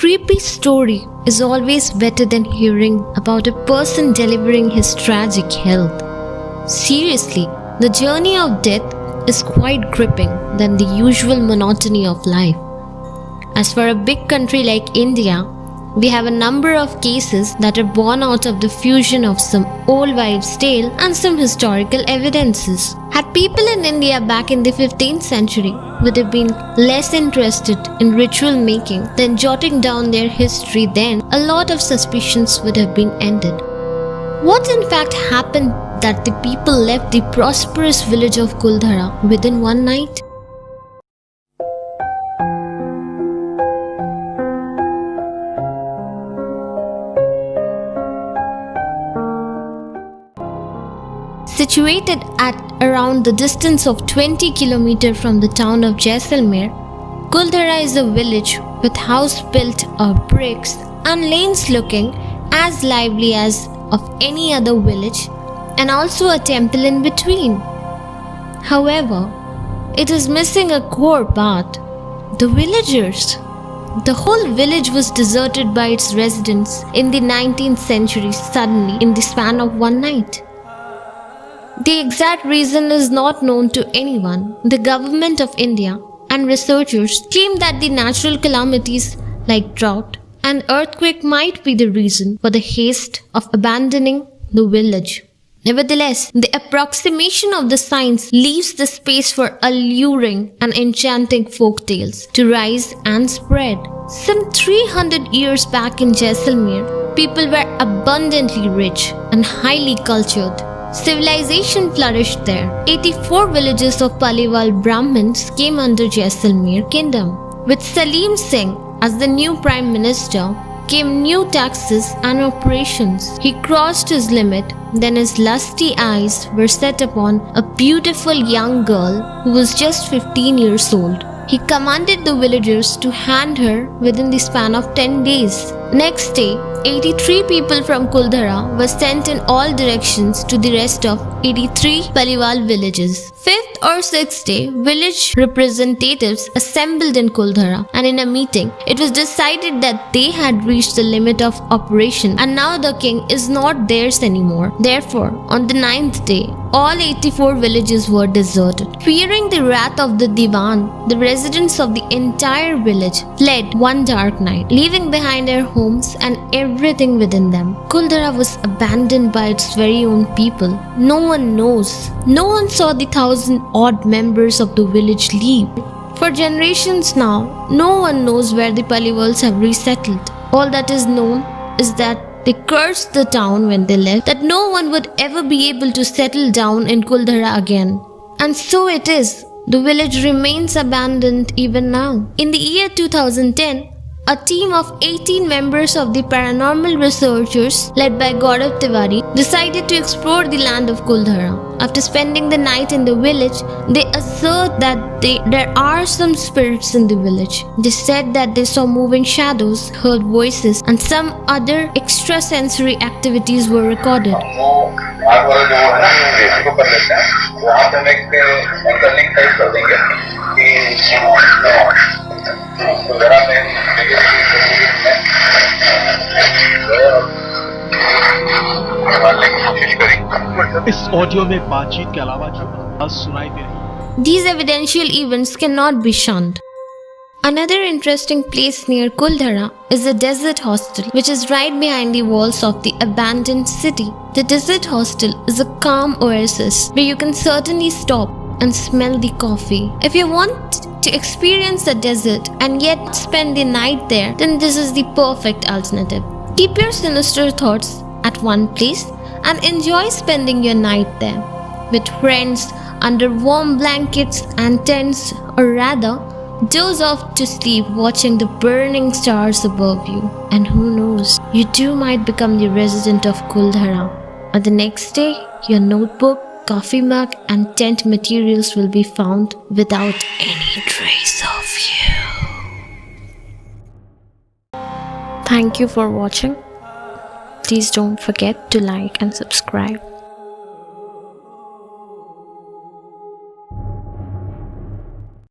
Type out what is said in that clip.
creepy story is always better than hearing about a person delivering his tragic health. Seriously, the journey of death is quite gripping than the usual monotony of life. As for a big country like India, we have a number of cases that are born out of the fusion of some old wives' tale and some historical evidences. Had people in India back in the 15th century would have been less interested in ritual making than jotting down their history, then a lot of suspicions would have been ended. What in fact happened that the people left the prosperous village of Kuldhara within one night? Situated at around the distance of 20 km from the town of Jaisalmer, Kuldhara is a village with house built of bricks and lanes looking as lively as of any other village, and also a temple in between. However, it is missing a core part: the villagers. The whole village was deserted by its residents in the 19th century suddenly in the span of one night. The exact reason is not known to anyone. The government of India and researchers claim that the natural calamities like drought and earthquake might be the reason for the haste of abandoning the village. Nevertheless, the approximation of the science leaves the space for alluring and enchanting folk tales to rise and spread. Some 300 years back in Jaisalmer, people were abundantly rich and highly cultured. Civilization flourished there. 84 villages of Paliwal Brahmins came under Jaisalmer kingdom. With Salim Singh as the new prime minister, came new taxes and operations. He crossed his limit, then his lusty eyes were set upon a beautiful young girl who was just 15 years old. He commanded the villagers to hand her within the span of 10 days. Next day, 83 people from Kuldhara were sent in all directions to the rest of 83 Paliwal villages. Fifth or sixth day, village representatives assembled in Kuldhara, and in a meeting, it was decided that they had reached the limit of operation and now the king is not theirs anymore. Therefore, on the 9th day, all 84 villages were deserted. Fearing the wrath of the Diwan, the residents of the entire village fled one dark night, leaving behind their homes and everything within them. Kuldhara was abandoned by its very own people. No one knows. No one saw the 1,000-odd members of the village leave. For generations now, no one knows where the Paliwals have resettled. All that is known is that they cursed the town when they left, that no one would ever be able to settle down in Kuldhara again. And so it is. The village remains abandoned even now. In the year 2010, a team of 18 members of the paranormal researchers led by Gaurav Tiwari decided to explore the land of Kuldhara. After spending the night in the village, they assert that there are some spirits in the village. They said that they saw moving shadows, heard voices, and some other extrasensory activities were recorded. These evidential events cannot be shunned. Another interesting place near Kuldhara is the desert hostel, which is right behind the walls of the abandoned city. The desert hostel is a calm oasis where you can certainly stop and smell the coffee. If you want to experience the desert and yet spend the night there, then this is the perfect alternative. Keep your sinister thoughts at one place and enjoy spending your night there with friends under warm blankets and tents, or rather, doze off to sleep watching the burning stars above you. And who knows, you too might become the resident of Kuldhara. On the next day, your notebook, coffee mug and tent materials will be found without any trace of you. Thank you for watching. Please don't forget to like and subscribe.